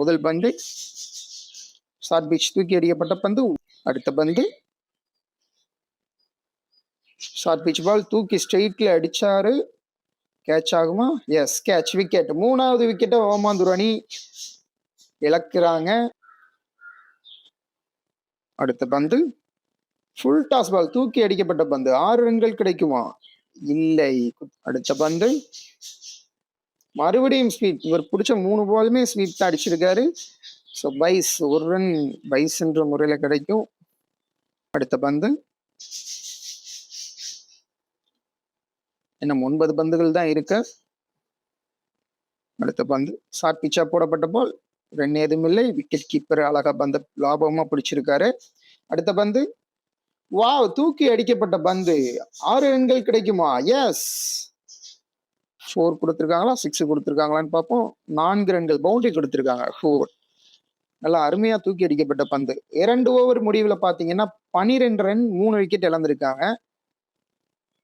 முதல் பந்து short pitch தூக்கி எறியப்பட்ட பந்து. அடுத்த பந்து ஷார்ட் பிச் பால் தூக்கி ஸ்ட்ரெயிட்ல அடிச்சாரு. கேட்ச் ஆகுமா? Yes, catch. விக்கெட். 3வது விக்கெட்டை ஓமாந்தூர் அணி இழக்கிறாங்க. அடுத்த பந்து ஃபுல் டாஸ் பால் தூக்கி அடிக்கப்பட்ட பந்து. 6 ரன்கள் கிடைக்குமா? இல்லை. அடுத்த பந்து மறுபடியும் ஸ்வீப். இவர் பிடிச்ச 3 பாலுமே ஸ்வீப் தான் அடிச்சிருக்காரு. ஸோ பைஸ், 1 ரன் பைஸ் என்ற முறையில கிடைக்கும். அடுத்த பந்து இன்னும் 9 பந்துகள் தான் இருக்கு. அடுத்த பந்து ஷார்ட் பிச்சா போடப்பட்ட பால். ரன் ஏதும் இல்லை. விக்கெட் கீப்பர் அழகா பந்து லாபமா பிடிச்சிருக்காரு. அடுத்த பந்து வாவ், தூக்கி அடிக்கப்பட்ட பந்து. 6 ரன்கள் கிடைக்குமா? எஸ். 4 கொடுத்துருக்காங்களா, 6 கொடுத்துருக்காங்களான்னு பார்ப்போம். 4 ரன்கள் பவுண்டரி கொடுத்துருக்காங்க. 4. நல்லா அருமையா தூக்கி அடிக்கப்பட்ட பந்து. 2 ஓவர் முடிவுல பாத்தீங்கன்னா 12 ரன், 3 விக்கெட் இழந்திருக்காங்க.